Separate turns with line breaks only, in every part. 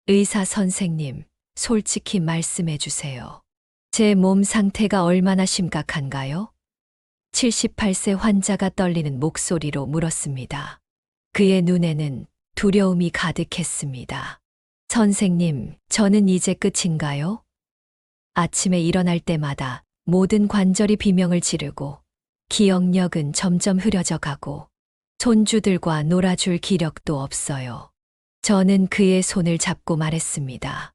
의사 선생님, 솔직히 말씀해 주세요. 제 몸 상태가 얼마나 심각한가요? 78세 환자가 떨리는 목소리로 물었습니다. 그의 눈에는 두려움이 가득했습니다. 선생님, 저는 이제 끝인가요? 아침에 일어날 때마다 모든 관절이 비명을 지르고 기억력은 점점 흐려져 가고 손주들과 놀아줄 기력도 없어요. 저는 그의 손을 잡고 말했습니다.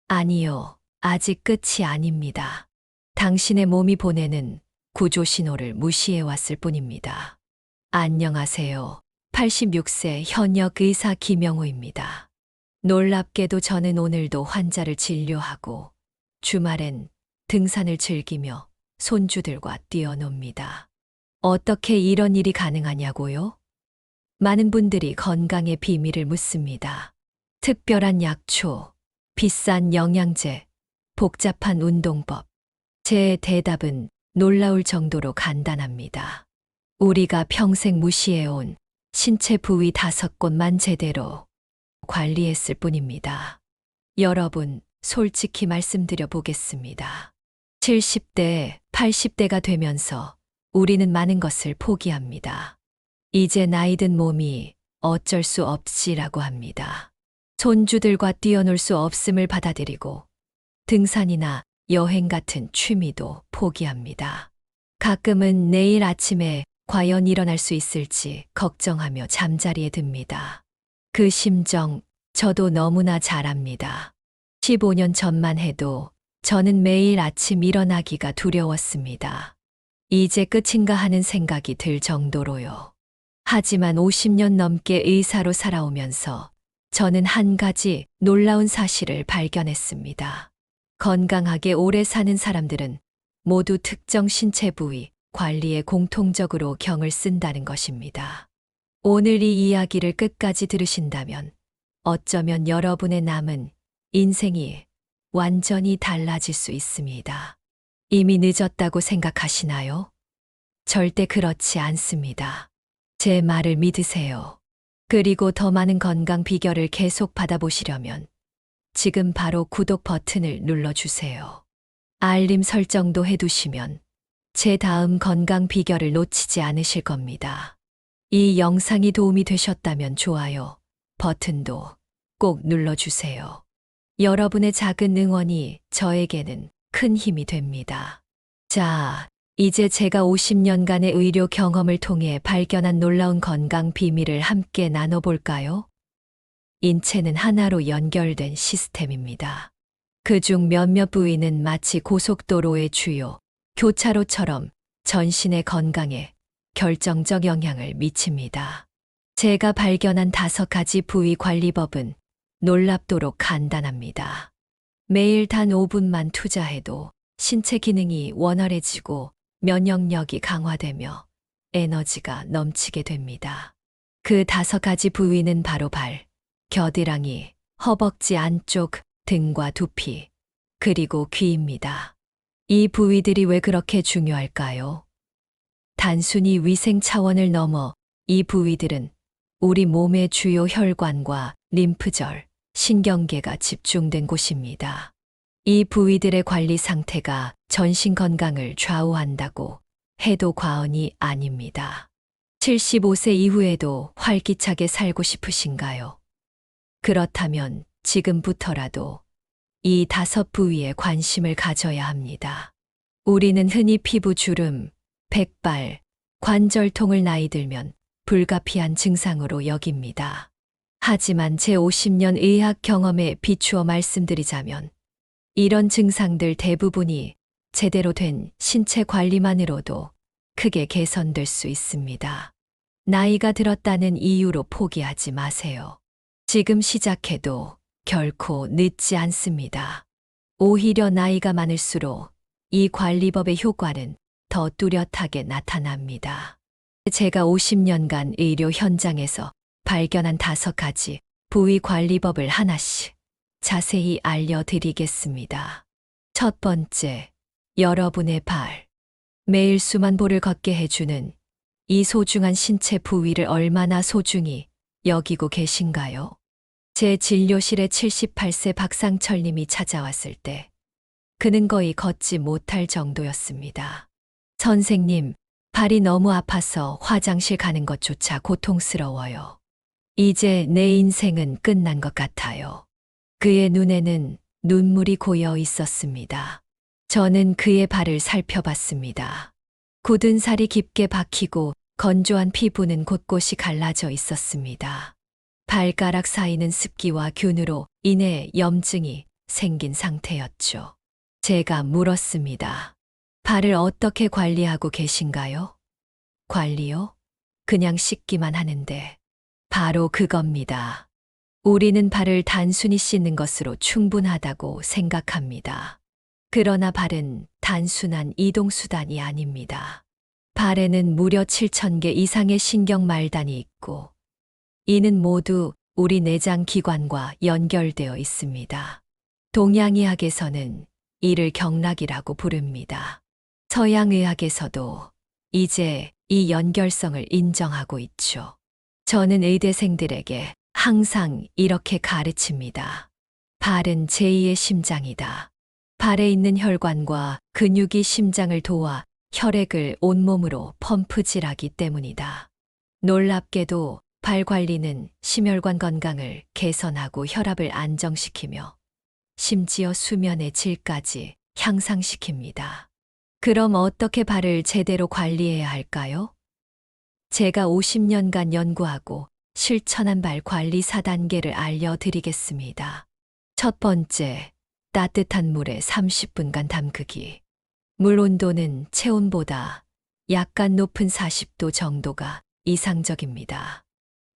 아니요, 아직 끝이 아닙니다. 당신의 몸이 보내는 구조 신호를 무시해 왔을 뿐입니다. 안녕하세요. 86세 현역 의사 김영호입니다. 놀랍게도 저는 오늘도 환자를 진료하고 주말엔 등산을 즐기며 손주들과 뛰어놉니다. 어떻게 이런 일이 가능하냐고요? 많은 분들이 건강의 비밀을 묻습니다. 특별한 약초, 비싼 영양제, 복잡한 운동법. 제 대답은 놀라울 정도로 간단합니다. 우리가 평생 무시해온 신체 부위 5곳만 제대로 관리했을 뿐입니다. 여러분, 솔직히 말씀드려 보겠습니다. 70대, 80대가 되면서 우리는 많은 것을 포기합니다. 이제 나이든 몸이 어쩔 수 없지라고 합니다. 손주들과 뛰어놀 수 없음을 받아들이고 등산이나 여행 같은 취미도 포기합니다. 가끔은 내일 아침에 과연 일어날 수 있을지 걱정하며 잠자리에 듭니다. 그 심정 저도 너무나 잘 압니다. 15년 전만 해도 저는 매일 아침 일어나기가 두려웠습니다. 이제 끝인가 하는 생각이 들 정도로요. 하지만 50년 넘게 의사로 살아오면서 저는 한 가지 놀라운 사실을 발견했습니다. 건강하게 오래 사는 사람들은 모두 특정 신체 부위 관리에 공통적으로 경을 쓴다는 것입니다. 오늘 이 이야기를 끝까지 들으신다면 어쩌면 여러분의 남은 인생이 완전히 달라질 수 있습니다. 이미 늦었다고 생각하시나요? 절대 그렇지 않습니다. 제 말을 믿으세요. 그리고 더 많은 건강 비결을 계속 받아보시려면 지금 바로 구독 버튼을 눌러주세요. 알림 설정도 해두시면 제 다음 건강 비결을 놓치지 않으실 겁니다. 이 영상이 도움이 되셨다면 좋아요 버튼도 꼭 눌러주세요. 여러분의 작은 응원이 저에게는 큰 힘이 됩니다. 자, 이제 제가 50년간의 의료 경험을 통해 발견한 놀라운 건강 비밀을 함께 나눠볼까요? 인체는 하나로 연결된 시스템입니다. 그중 몇몇 부위는 마치 고속도로의 주요 교차로처럼 전신의 건강에 결정적 영향을 미칩니다. 제가 발견한 5가지 부위 관리법은 놀랍도록 간단합니다. 매일 단 5분만 투자해도 신체 기능이 원활해지고 면역력이 강화되며 에너지가 넘치게 됩니다. 그 5가지 부위는 바로 발, 겨드랑이, 허벅지 안쪽, 등과 두피, 그리고 귀입니다. 이 부위들이 왜 그렇게 중요할까요? 단순히 위생 차원을 넘어 이 부위들은 우리 몸의 주요 혈관과 림프절, 신경계가 집중된 곳입니다. 이 부위들의 관리 상태가 전신 건강을 좌우한다고 해도 과언이 아닙니다. 75세 이후에도 활기차게 살고 싶으신가요? 그렇다면 지금부터라도 이 5부위에 관심을 가져야 합니다. 우리는 흔히 피부 주름, 백발, 관절통을 나이 들면 불가피한 증상으로 여깁니다. 하지만 제 50년 의학 경험에 비추어 말씀드리자면 이런 증상들 대부분이 제대로 된 신체 관리만으로도 크게 개선될 수 있습니다. 나이가 들었다는 이유로 포기하지 마세요. 지금 시작해도 결코 늦지 않습니다. 오히려 나이가 많을수록 이 관리법의 효과는 더 뚜렷하게 나타납니다. 제가 50년간 의료 현장에서 발견한 5가지 부위 관리법을 하나씩 자세히 알려드리겠습니다. 첫 번째, 여러분의 발. 매일 수만 보를 걷게 해주는 이 소중한 신체 부위를 얼마나 소중히 여기고 계신가요? 제 진료실에 78세 박상철 님이 찾아왔을 때 그는 거의 걷지 못할 정도였습니다. 선생님, 발이 너무 아파서 화장실 가는 것조차 고통스러워요. 이제 내 인생은 끝난 것 같아요. 그의 눈에는 눈물이 고여 있었습니다. 저는 그의 발을 살펴봤습니다. 굳은 살이 깊게 박히고 건조한 피부는 곳곳이 갈라져 있었습니다. 발가락 사이는 습기와 균으로 인해 염증이 생긴 상태였죠. 제가 물었습니다. 발을 어떻게 관리하고 계신가요? 관리요? 그냥 씻기만 하는데. 바로 그겁니다. 우리는 발을 단순히 씻는 것으로 충분하다고 생각합니다. 그러나 발은 단순한 이동수단이 아닙니다. 발에는 무려 7,000개 이상의 신경 말단이 있고, 이는 모두 우리 내장 기관과 연결되어 있습니다. 동양의학에서는 이를 경락이라고 부릅니다. 서양의학에서도 이제 이 연결성을 인정하고 있죠. 저는 의대생들에게 항상 이렇게 가르칩니다. 발은 제2의 심장이다. 발에 있는 혈관과 근육이 심장을 도와 혈액을 온몸으로 펌프질하기 때문이다. 놀랍게도 발 관리는 심혈관 건강을 개선하고 혈압을 안정시키며 심지어 수면의 질까지 향상시킵니다. 그럼 어떻게 발을 제대로 관리해야 할까요? 제가 50년간 연구하고 실천한 발 관리 4단계를 알려드리겠습니다. 첫 번째, 따뜻한 물에 30분간 담그기. 물 온도는 체온보다 약간 높은 40도 정도가 이상적입니다.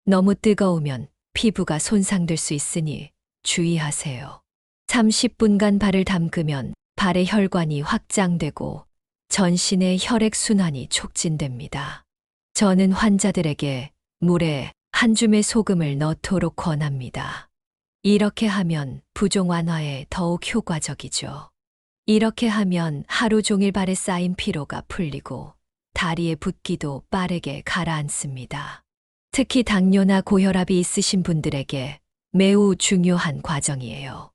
너무 뜨거우면 피부가 손상될 수 있으니 주의하세요. 30분간 발을 담그면 발의 혈관이 확장되고 전신의 혈액순환이 촉진됩니다. 저는 환자들에게 물에 한 줌의 소금을 넣도록 권합니다. 이렇게 하면 부종 완화에 더욱 효과적이죠. 이렇게 하면 하루 종일 발에 쌓인 피로가 풀리고 다리의 붓기도 빠르게 가라앉습니다. 특히 당뇨나 고혈압이 있으신 분들에게 매우 중요한 과정이에요.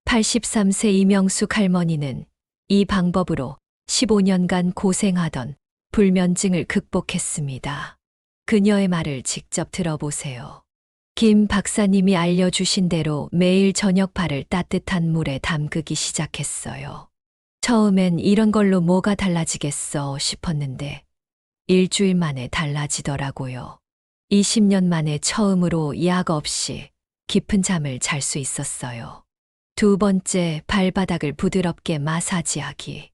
83세 이명숙 할머니는 이 방법으로 15년간 고생하던 불면증을 극복했습니다. 그녀의 말을 직접 들어보세요. 김 박사님이 알려주신 대로 매일 저녁 발을 따뜻한 물에 담그기 시작했어요. 처음엔 이런 걸로 뭐가 달라지겠어 싶었는데 일주일 만에 달라지더라고요. 20년 만에 처음으로 약 없이 깊은 잠을 잘 수 있었어요. 두 번째, 발바닥을 부드럽게 마사지하기.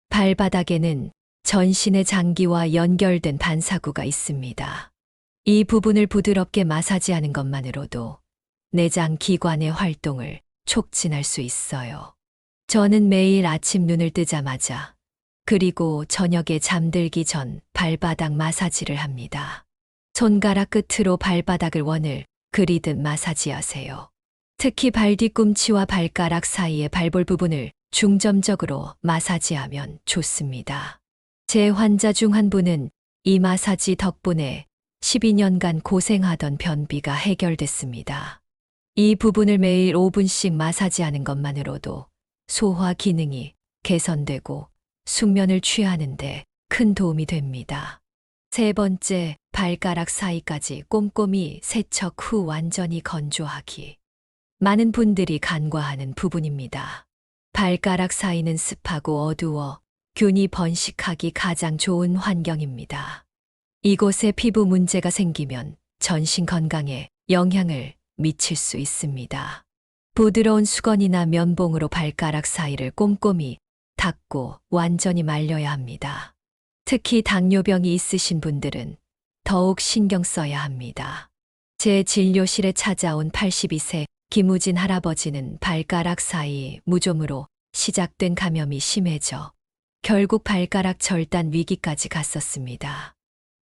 발바닥에는 전신의 장기와 연결된 반사구가 있습니다. 이 부분을 부드럽게 마사지하는 것만으로도 내장 기관의 활동을 촉진할 수 있어요. 저는 매일 아침 눈을 뜨자마자 그리고 저녁에 잠들기 전 발바닥 마사지를 합니다. 손가락 끝으로 발바닥을 원을 그리듯 마사지하세요. 특히 발 뒤꿈치와 발가락 사이의 발볼 부분을 중점적으로 마사지하면 좋습니다. 제 환자 중 한 분은 이 마사지 덕분에 12년간 고생하던 변비가 해결됐습니다. 이 부분을 매일 5분씩 마사지하는 것만으로도 소화 기능이 개선되고 숙면을 취하는데 큰 도움이 됩니다. 세 번째, 발가락 사이까지 꼼꼼히 세척 후 완전히 건조하기. 많은 분들이 간과하는 부분입니다. 발가락 사이는 습하고 어두워 균이 번식하기 가장 좋은 환경입니다. 이곳에 피부 문제가 생기면 전신 건강에 영향을 미칠 수 있습니다. 부드러운 수건이나 면봉으로 발가락 사이를 꼼꼼히 닦고 완전히 말려야 합니다. 특히 당뇨병이 있으신 분들은 더욱 신경 써야 합니다. 제 진료실에 찾아온 82세 김우진 할아버지는 발가락 사이 무좀으로 시작된 감염이 심해져 결국 발가락 절단 위기까지 갔었습니다.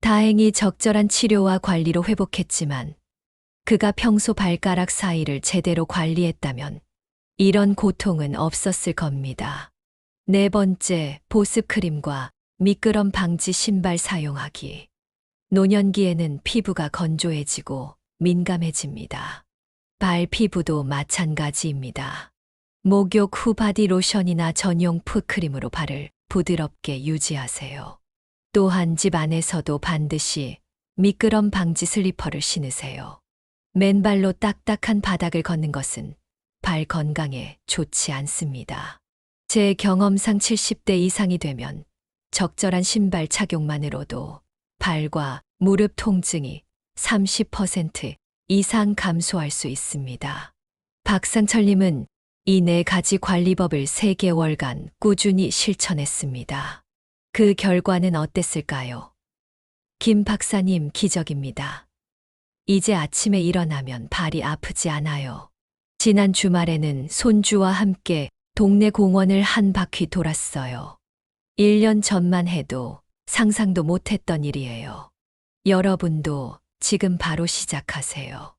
다행히 적절한 치료와 관리로 회복했지만 그가 평소 발가락 사이를 제대로 관리했다면 이런 고통은 없었을 겁니다. 네 번째, 보습크림과 미끄럼 방지 신발 사용하기. 노년기에는 피부가 건조해지고 민감해집니다. 발 피부도 마찬가지입니다. 목욕 후 바디 로션이나 전용 풋크림으로 발을 부드럽게 유지하세요. 또한 집 안에서도 반드시 미끄럼 방지 슬리퍼를 신으세요. 맨발로 딱딱한 바닥을 걷는 것은 발 건강에 좋지 않습니다. 제 경험상 70대 이상이 되면 적절한 신발 착용만으로도 발과 무릎 통증이 30% 이상 감소할 수 있습니다. 박상철님은 이 네 가지 관리법을 3개월간 꾸준히 실천했습니다. 그 결과는 어땠을까요? 김 박사님 기적입니다. 이제 아침에 일어나면 발이 아프지 않아요. 지난 주말에는 손주와 함께 동네 공원을 한 바퀴 돌았어요. 1년 전만 해도 상상도 못했던 일이에요. 여러분도 지금 바로 시작하세요.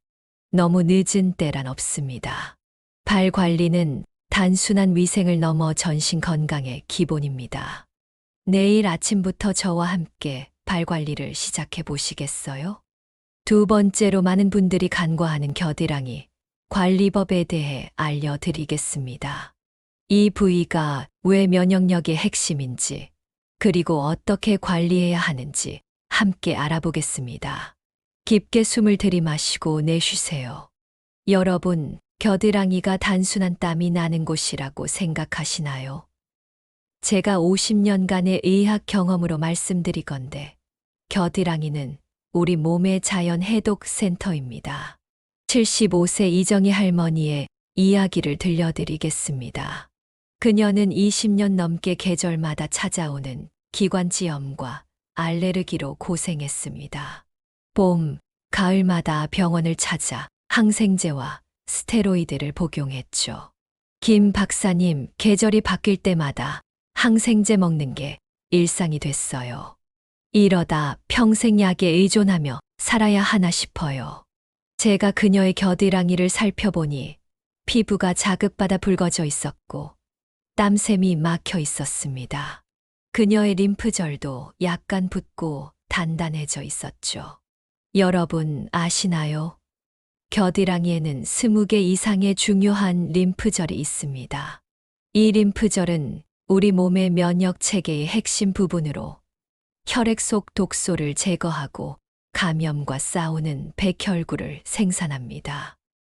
너무 늦은 때란 없습니다. 발 관리는 단순한 위생을 넘어 전신 건강의 기본입니다. 내일 아침부터 저와 함께 발 관리를 시작해 보시겠어요? 두 번째로 많은 분들이 간과하는 겨드랑이 관리법에 대해 알려드리겠습니다. 이 부위가 왜 면역력의 핵심인지, 그리고 어떻게 관리해야 하는지 함께 알아보겠습니다. 깊게 숨을 들이마시고 내쉬세요. 여러분, 겨드랑이가 단순한 땀이 나는 곳이라고 생각하시나요? 제가 50년간의 의학 경험으로 말씀드리건대 겨드랑이는 우리 몸의 자연 해독 센터입니다. 75세 이정희 할머니의 이야기를 들려드리겠습니다. 그녀는 20년 넘게 계절마다 찾아오는 기관지염과 알레르기로 고생했습니다. 봄, 가을마다 병원을 찾아 항생제와 스테로이드를 복용했죠. 김 박사님, 계절이 바뀔 때마다 항생제 먹는 게 일상이 됐어요. 이러다 평생 약에 의존하며 살아야 하나 싶어요. 제가 그녀의 겨드랑이를 살펴보니 피부가 자극받아 붉어져 있었고 땀샘이 막혀 있었습니다. 그녀의 림프절도 약간 붓고 단단해져 있었죠. 여러분 아시나요? 겨드랑이에는 20개 이상의 중요한 림프절이 있습니다. 이 림프절은 우리 몸의 면역 체계의 핵심 부분으로 혈액 속 독소를 제거하고 감염과 싸우는 백혈구를 생산합니다.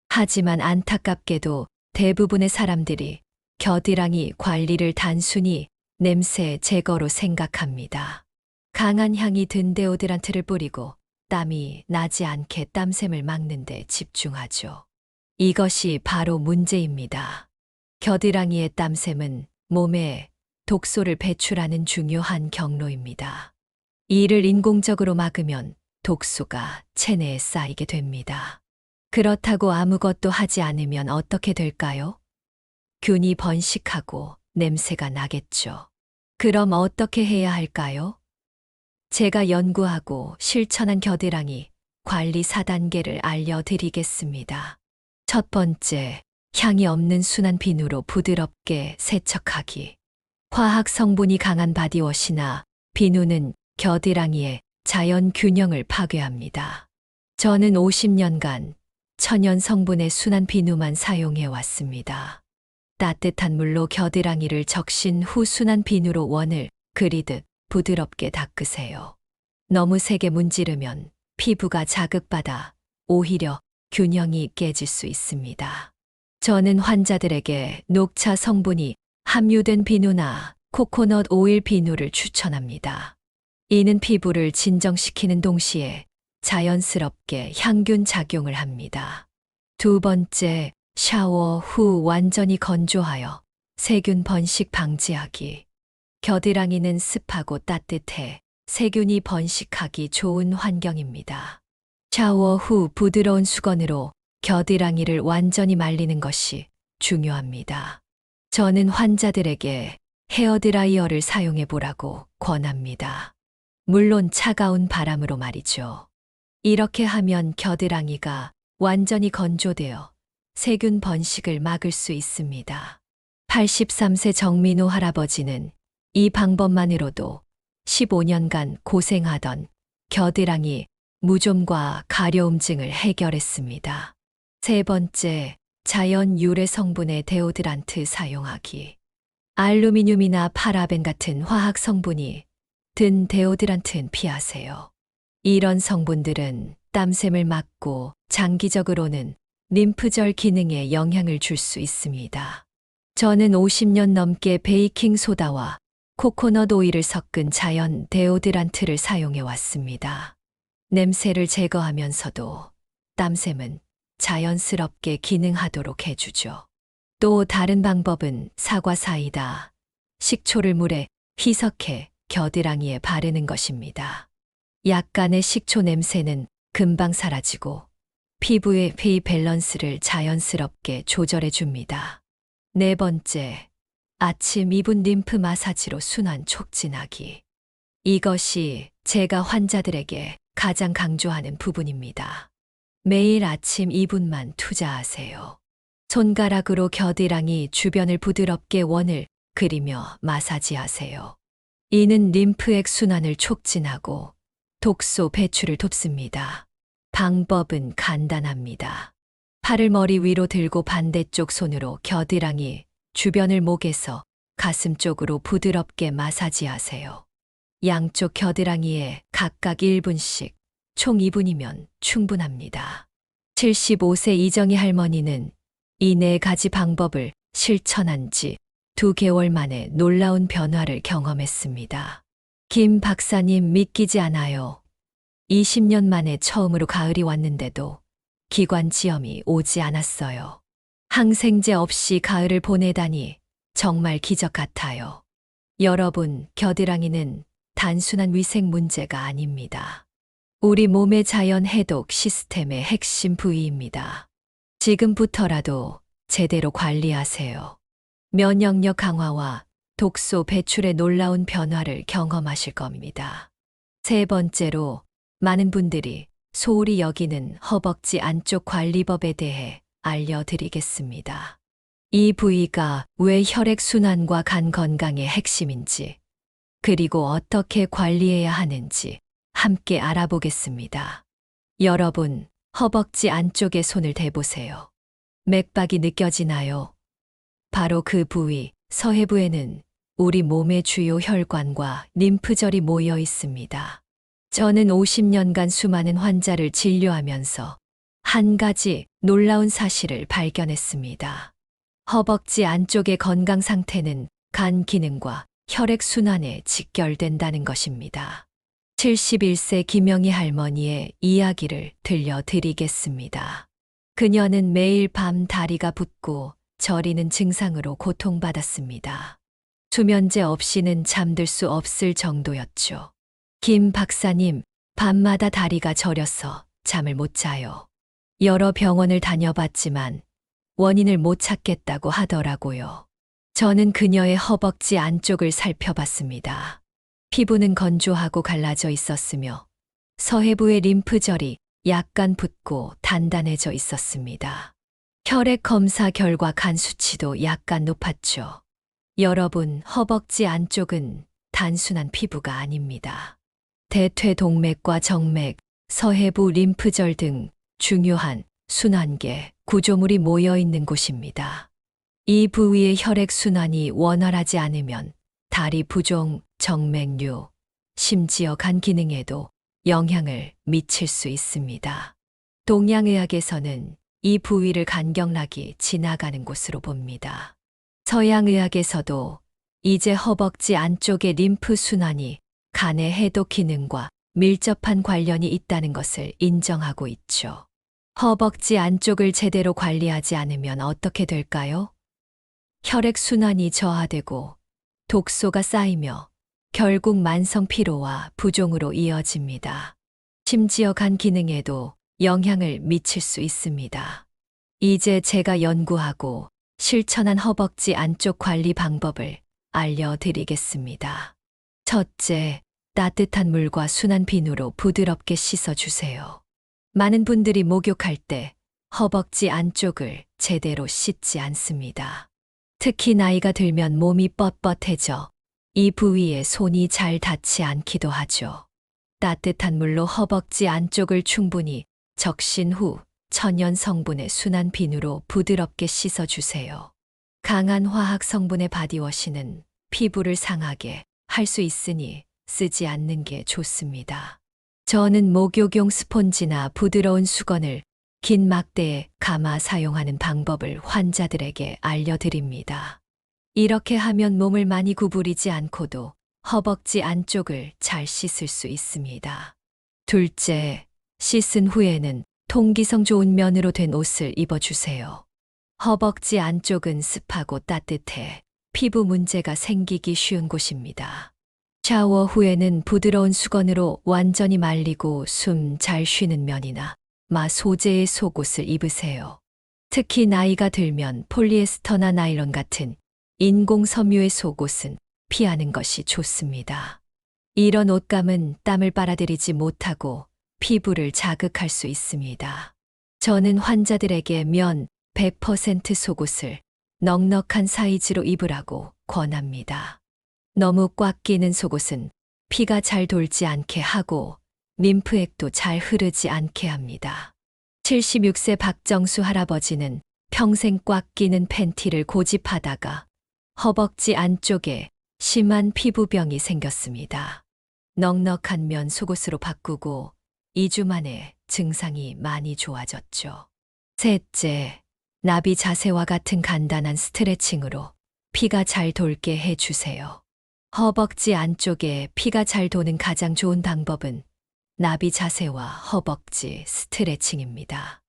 하지만 안타깝게도 대부분의 사람들이 겨드랑이 관리를 단순히 냄새 제거로 생각합니다. 강한 향이 든 데오드란트를 뿌리고 땀이 나지 않게 땀샘을 막는 데 집중하죠. 이것이 바로 문제입니다. 겨드랑이의 땀샘은 몸에 독소를 배출하는 중요한 경로입니다. 이를 인공적으로 막으면 독소가 체내에 쌓이게 됩니다. 그렇다고 아무것도 하지 않으면 어떻게 될까요? 균이 번식하고 냄새가 나겠죠. 그럼 어떻게 해야 할까요? 제가 연구하고 실천한 겨드랑이 관리 4단계를 알려드리겠습니다. 첫 번째, 향이 없는 순한 비누로 부드럽게 세척하기. 화학 성분이 강한 바디워시나 비누는 겨드랑이의 자연 균형을 파괴합니다. 저는 50년간 천연 성분의 순한 비누만 사용해 왔습니다. 따뜻한 물로 겨드랑이를 적신 후 순한 비누로 원을 그리듯 부드럽게 닦으세요. 너무 세게 문지르면 피부가 자극받아 오히려 균형이 깨질 수 있습니다. 저는 환자들에게 녹차 성분이 함유된 비누나 코코넛 오일 비누를 추천합니다. 이는 피부를 진정시키는 동시에 자연스럽게 향균 작용을 합니다. 두 번째, 샤워 후 완전히 건조하여 세균 번식 방지하기. 겨드랑이는 습하고 따뜻해 세균이 번식하기 좋은 환경입니다. 샤워 후 부드러운 수건으로 겨드랑이를 완전히 말리는 것이 중요합니다. 저는 환자들에게 헤어드라이어를 사용해 보라고 권합니다. 물론 차가운 바람으로 말이죠. 이렇게 하면 겨드랑이가 완전히 건조되어 세균 번식을 막을 수 있습니다. 83세 정민호 할아버지는 이 방법만으로도 15년간 고생하던 겨드랑이 무좀과 가려움증을 해결했습니다. 세 번째, 자연 유래 성분의 데오드란트 사용하기. 알루미늄이나 파라벤 같은 화학 성분이 든 데오드란트는 피하세요. 이런 성분들은 땀샘을 막고 장기적으로는 림프절 기능에 영향을 줄 수 있습니다. 저는 50년 넘게 베이킹 소다와 코코넛 오일을 섞은 자연 데오드란트를 사용해 왔습니다. 냄새를 제거하면서도 땀샘은 자연스럽게 기능하도록 해주죠. 또 다른 방법은 사과 사이다, 식초를 물에 희석해 겨드랑이에 바르는 것입니다. 약간의 식초 냄새는 금방 사라지고 피부의 pH 밸런스를 자연스럽게 조절해 줍니다. 네 번째, 아침 2분 림프 마사지로 순환 촉진하기. 이것이 제가 환자들에게 가장 강조하는 부분입니다. 매일 아침 2분만 투자하세요. 손가락으로 겨드랑이 주변을 부드럽게 원을 그리며 마사지하세요. 이는 림프액 순환을 촉진하고 독소 배출을 돕습니다. 방법은 간단합니다. 팔을 머리 위로 들고 반대쪽 손으로 겨드랑이 주변을 목에서 가슴 쪽으로 부드럽게 마사지하세요. 양쪽 겨드랑이에 각각 1분씩 총 2분이면 충분합니다. 75세 이정희 할머니는 이 네 가지 방법을 실천한 지 2개월 만에 놀라운 변화를 경험했습니다. 김 박사님 믿기지 않아요. 20년 만에 처음으로 가을이 왔는데도 기관지염이 오지 않았어요. 항생제 없이 가을을 보내다니 정말 기적 같아요. 여러분, 겨드랑이는 단순한 위생 문제가 아닙니다. 우리 몸의 자연 해독 시스템의 핵심 부위입니다. 지금부터라도 제대로 관리하세요. 면역력 강화와 독소 배출의 놀라운 변화를 경험하실 겁니다. 세 번째로, 많은 분들이 소홀히 여기는 허벅지 안쪽 관리법에 대해 알려드리겠습니다. 이 부위가 왜 혈액순환과 간 건강의 핵심인지, 그리고 어떻게 관리해야 하는지 함께 알아보겠습니다. 여러분, 허벅지 안쪽에 손을 대보세요. 맥박이 느껴지나요? 바로 그 부위, 서해부에는 우리 몸의 주요 혈관과 림프절이 모여 있습니다. 저는 50년간 수많은 환자를 진료하면서 한 가지 놀라운 사실을 발견했습니다. 허벅지 안쪽의 건강 상태는 간 기능과 혈액순환에 직결된다는 것입니다. 71세 김영희 할머니의 이야기를 들려드리겠습니다. 그녀는 매일 밤 다리가 붓고 저리는 증상으로 고통받았습니다. 수면제 없이는 잠들 수 없을 정도였죠. 김 박사님, 밤마다 다리가 저려서 잠을 못 자요. 여러 병원을 다녀봤지만 원인을 못 찾겠다고 하더라고요. 저는 그녀의 허벅지 안쪽을 살펴봤습니다. 피부는 건조하고 갈라져 있었으며 서해부의 림프절이 약간 붓고 단단해져 있었습니다. 혈액 검사 결과 간 수치도 약간 높았죠. 여러분, 허벅지 안쪽은 단순한 피부가 아닙니다. 대퇴동맥과 정맥, 서해부 림프절 등 중요한 순환계, 구조물이 모여 있는 곳입니다. 이 부위의 혈액순환이 원활하지 않으면 다리 부종, 정맥류, 심지어 간 기능에도 영향을 미칠 수 있습니다. 동양의학에서는 이 부위를 간경락이 지나가는 곳으로 봅니다. 서양의학에서도 이제 허벅지 안쪽의 림프 순환이 간의 해독 기능과 밀접한 관련이 있다는 것을 인정하고 있죠. 허벅지 안쪽을 제대로 관리하지 않으면 어떻게 될까요? 혈액순환이 저하되고 독소가 쌓이며 결국 만성 피로와 부종으로 이어집니다. 심지어 간 기능에도 영향을 미칠 수 있습니다. 이제 제가 연구하고 실천한 허벅지 안쪽 관리 방법을 알려드리겠습니다. 첫째, 따뜻한 물과 순한 비누로 부드럽게 씻어주세요. 많은 분들이 목욕할 때 허벅지 안쪽을 제대로 씻지 않습니다. 특히 나이가 들면 몸이 뻣뻣해져 이 부위에 손이 잘 닿지 않기도 하죠. 따뜻한 물로 허벅지 안쪽을 충분히 적신 후 천연 성분의 순한 비누로 부드럽게 씻어주세요. 강한 화학 성분의 바디워시는 피부를 상하게 할 수 있으니 쓰지 않는 게 좋습니다. 저는 목욕용 스폰지나 부드러운 수건을 긴 막대에 감아 사용하는 방법을 환자들에게 알려드립니다. 이렇게 하면 몸을 많이 구부리지 않고도 허벅지 안쪽을 잘 씻을 수 있습니다. 둘째, 씻은 후에는 통기성 좋은 면으로 된 옷을 입어주세요. 허벅지 안쪽은 습하고 따뜻해 피부 문제가 생기기 쉬운 곳입니다. 샤워 후에는 부드러운 수건으로 완전히 말리고 숨 잘 쉬는 면이나 마 소재의 속옷을 입으세요. 특히 나이가 들면 폴리에스터나 나일론 같은 인공 섬유의 속옷은 피하는 것이 좋습니다. 이런 옷감은 땀을 빨아들이지 못하고 피부를 자극할 수 있습니다. 저는 환자들에게 면 100% 속옷을 넉넉한 사이즈로 입으라고 권합니다. 너무 꽉 끼는 속옷은 피가 잘 돌지 않게 하고 림프액도 잘 흐르지 않게 합니다. 76세 박정수 할아버지는 평생 꽉 끼는 팬티를 고집하다가 허벅지 안쪽에 심한 피부병이 생겼습니다. 넉넉한 면 속옷으로 바꾸고 2주 만에 증상이 많이 좋아졌죠. 셋째, 나비 자세와 같은 간단한 스트레칭으로 피가 잘 돌게 해주세요. 허벅지 안쪽에 피가 잘 도는 가장 좋은 방법은 나비 자세와 허벅지 스트레칭입니다.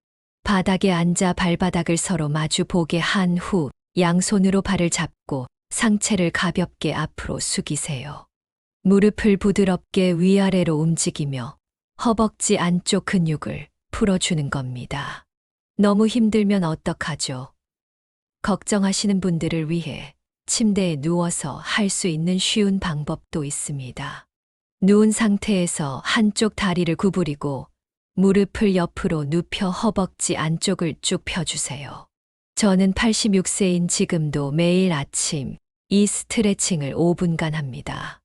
바닥에 앉아 발바닥을 서로 마주 보게 한 후 양손으로 발을 잡고 상체를 가볍게 앞으로 숙이세요. 무릎을 부드럽게 위아래로 움직이며 허벅지 안쪽 근육을 풀어주는 겁니다. 너무 힘들면 어떡하죠? 걱정하시는 분들을 위해 침대에 누워서 할 수 있는 쉬운 방법도 있습니다. 누운 상태에서 한쪽 다리를 구부리고 무릎을 옆으로 눕혀 허벅지 안쪽을 쭉 펴주세요. 저는 86세인 지금도 매일 아침 이 스트레칭을 5분간 합니다.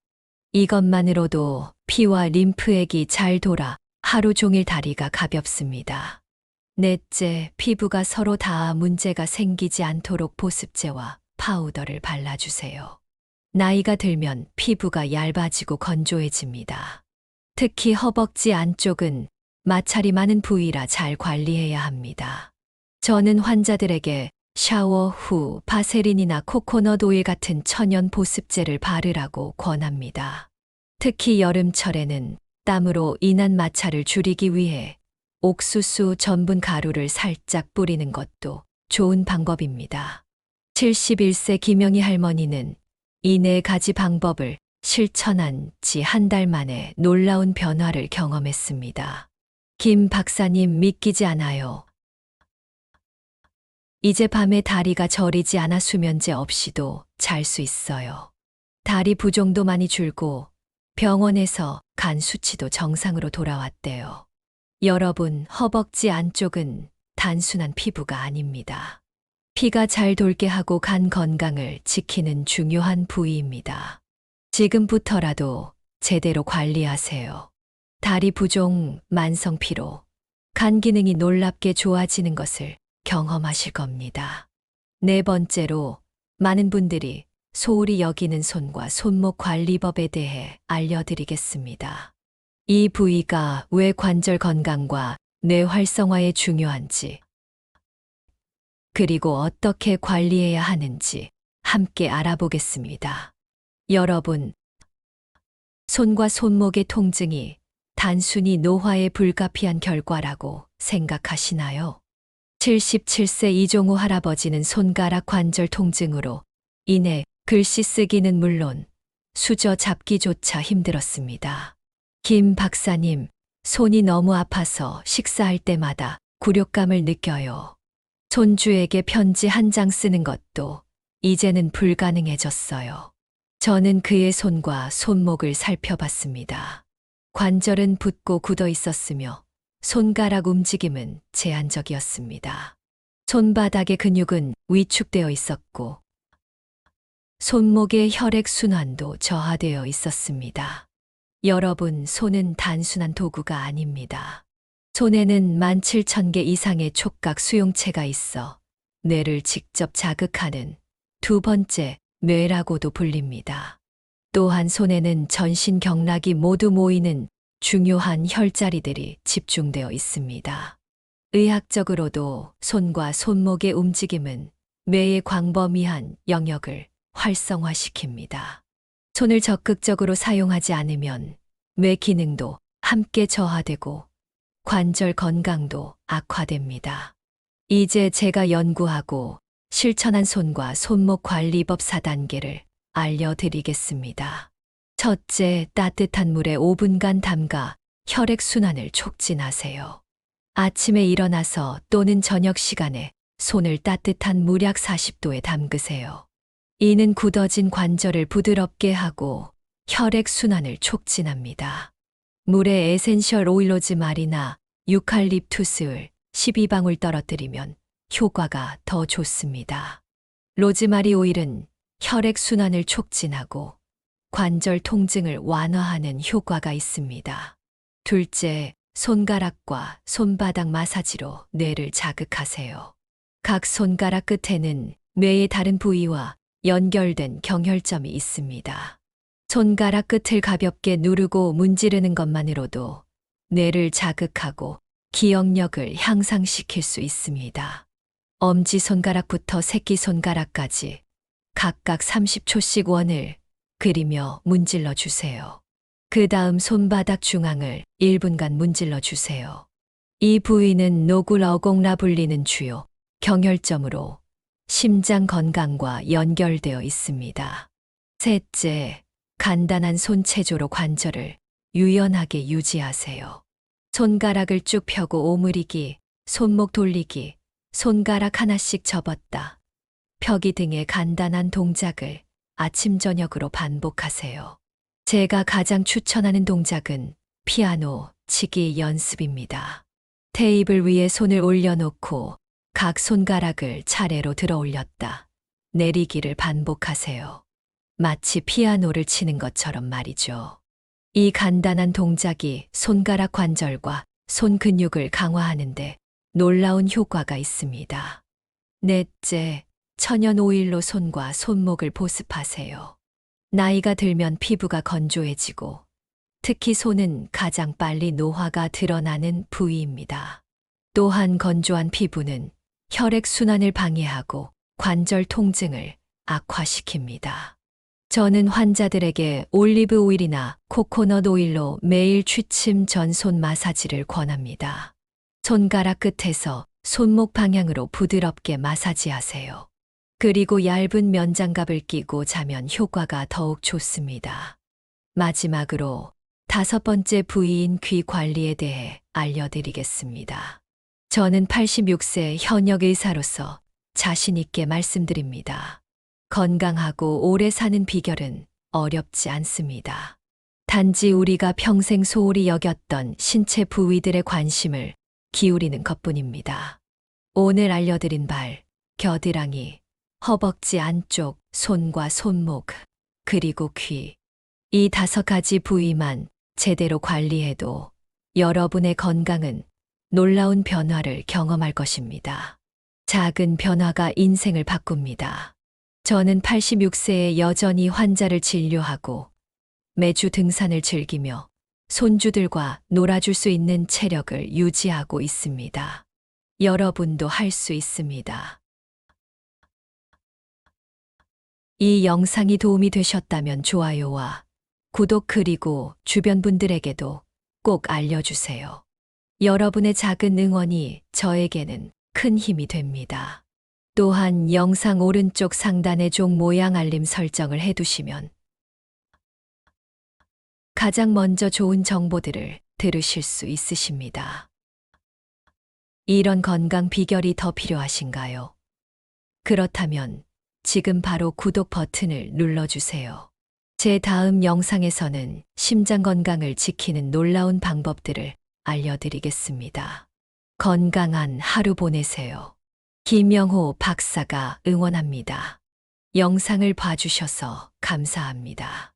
이것만으로도 피와 림프액이 잘 돌아 하루 종일 다리가 가볍습니다. 넷째, 피부가 서로 다 문제가 생기지 않도록 보습제와 파우더를 발라주세요. 나이가 들면 피부가 얇아지고 건조해집니다. 특히 허벅지 안쪽은 마찰이 많은 부위라 잘 관리해야 합니다. 저는 환자들에게 샤워 후 바세린이나 코코넛 오일 같은 천연 보습제를 바르라고 권합니다. 특히 여름철에는 땀으로 인한 마찰을 줄이기 위해 옥수수 전분 가루를 살짝 뿌리는 것도 좋은 방법입니다. 71세 김영희 할머니는 이 네 가지 방법을 실천한 지 한 달 만에 놀라운 변화를 경험했습니다. 김 박사님 믿기지 않아요. 이제 밤에 다리가 저리지 않아 수면제 없이도 잘 수 있어요. 다리 부종도 많이 줄고 병원에서 간 수치도 정상으로 돌아왔대요. 여러분, 허벅지 안쪽은 단순한 피부가 아닙니다. 피가 잘 돌게 하고 간 건강을 지키는 중요한 부위입니다. 지금부터라도 제대로 관리하세요. 다리 부종, 만성 피로, 간 기능이 놀랍게 좋아지는 것을 경험하실 겁니다. 네 번째로, 많은 분들이 소홀히 여기는 손과 손목 관리법에 대해 알려드리겠습니다. 이 부위가 왜 관절 건강과 뇌 활성화에 중요한지, 그리고 어떻게 관리해야 하는지 함께 알아보겠습니다. 여러분, 손과 손목의 통증이 단순히 노화에 불가피한 결과라고 생각하시나요? 77세 이종호 할아버지는 손가락 관절 통증으로 인해 글씨 쓰기는 물론 수저 잡기조차 힘들었습니다. 김 박사님, 손이 너무 아파서 식사할 때마다 굴욕감을 느껴요. 손주에게 편지 한 장 쓰는 것도 이제는 불가능해졌어요. 저는 그의 손과 손목을 살펴봤습니다. 관절은 붓고 굳어 있었으며 손가락 움직임은 제한적이었습니다. 손바닥의 근육은 위축되어 있었고 손목의 혈액 순환도 저하되어 있었습니다. 여러분, 손은 단순한 도구가 아닙니다. 손에는 17,000개 이상의 촉각 수용체가 있어 뇌를 직접 자극하는 두 번째 뇌라고도 불립니다. 또한 손에는 전신 경락이 모두 모이는 중요한 혈자리들이 집중되어 있습니다. 의학적으로도 손과 손목의 움직임은 뇌의 광범위한 영역을 활성화시킵니다. 손을 적극적으로 사용하지 않으면 뇌 기능도 함께 저하되고 관절 건강도 악화됩니다. 이제 제가 연구하고 실천한 손과 손목 관리법 4단계를 알려드리겠습니다. 첫째, 따뜻한 물에 5분간 담가 혈액순환을 촉진하세요. 아침에 일어나서 또는 저녁 시간에 손을 따뜻한 물 약 40도에 담그세요. 이는 굳어진 관절을 부드럽게 하고 혈액순환을 촉진합니다. 물에 에센셜 오일 로즈마리나 유칼립투스를 12방울 떨어뜨리면 효과가 더 좋습니다. 로즈마리 오일은 혈액순환을 촉진하고 관절 통증을 완화하는 효과가 있습니다. 둘째, 손가락과 손바닥 마사지로 뇌를 자극하세요. 각 손가락 끝에는 뇌의 다른 부위와 연결된 경혈점이 있습니다. 손가락 끝을 가볍게 누르고 문지르는 것만으로도 뇌를 자극하고 기억력을 향상시킬 수 있습니다. 엄지손가락부터 새끼손가락까지 각각 30초씩 원을 그리며 문질러 주세요. 그 다음 손바닥 중앙을 1분간 문질러 주세요. 이 부위는 노굴어공라 불리는 주요 경혈점으로 심장 건강과 연결되어 있습니다. 셋째, 간단한 손체조로 관절을 유연하게 유지하세요. 손가락을 쭉 펴고 오므리기, 손목 돌리기, 손가락 하나씩 접었다 펴기 등의 간단한 동작을 아침 저녁으로 반복하세요. 제가 가장 추천하는 동작은 피아노 치기 연습입니다. 테이블 위에 손을 올려놓고 각 손가락을 차례로 들어 올렸다 내리기를 반복하세요. 마치 피아노를 치는 것처럼 말이죠. 이 간단한 동작이 손가락 관절과 손 근육을 강화하는데 놀라운 효과가 있습니다. 넷째, 천연 오일로 손과 손목을 보습하세요. 나이가 들면 피부가 건조해지고 특히 손은 가장 빨리 노화가 드러나는 부위입니다. 또한 건조한 피부는 혈액순환을 방해하고 관절 통증을 악화시킵니다. 저는 환자들에게 올리브 오일이나 코코넛 오일로 매일 취침 전 손 마사지를 권합니다. 손가락 끝에서 손목 방향으로 부드럽게 마사지하세요. 그리고 얇은 면장갑을 끼고 자면 효과가 더욱 좋습니다. 마지막으로 5번째 부위인 귀 관리에 대해 알려드리겠습니다. 저는 86세 현역 의사로서 자신 있게 말씀드립니다. 건강하고 오래 사는 비결은 어렵지 않습니다. 단지 우리가 평생 소홀히 여겼던 신체 부위들의 관심을 기울이는 것뿐입니다. 오늘 알려드린 발, 겨드랑이, 허벅지 안쪽, 손과 손목, 그리고 귀. 이 5가지 부위만 제대로 관리해도 여러분의 건강은 놀라운 변화를 경험할 것입니다. 작은 변화가 인생을 바꿉니다. 저는 86세에 여전히 환자를 진료하고 매주 등산을 즐기며 손주들과 놀아줄 수 있는 체력을 유지하고 있습니다. 여러분도 할 수 있습니다. 이 영상이 도움이 되셨다면 좋아요와 구독 그리고 주변 분들에게도 꼭 알려주세요. 여러분의 작은 응원이 저에게는 큰 힘이 됩니다. 또한 영상 오른쪽 상단의 종 모양 알림 설정을 해두시면 가장 먼저 좋은 정보들을 들으실 수 있으십니다. 이런 건강 비결이 더 필요하신가요? 그렇다면 지금 바로 구독 버튼을 눌러주세요. 제 다음 영상에서는 심장 건강을 지키는 놀라운 방법들을 알려드리겠습니다. 건강한 하루 보내세요. 김영호 박사가 응원합니다. 영상을 봐주셔서 감사합니다.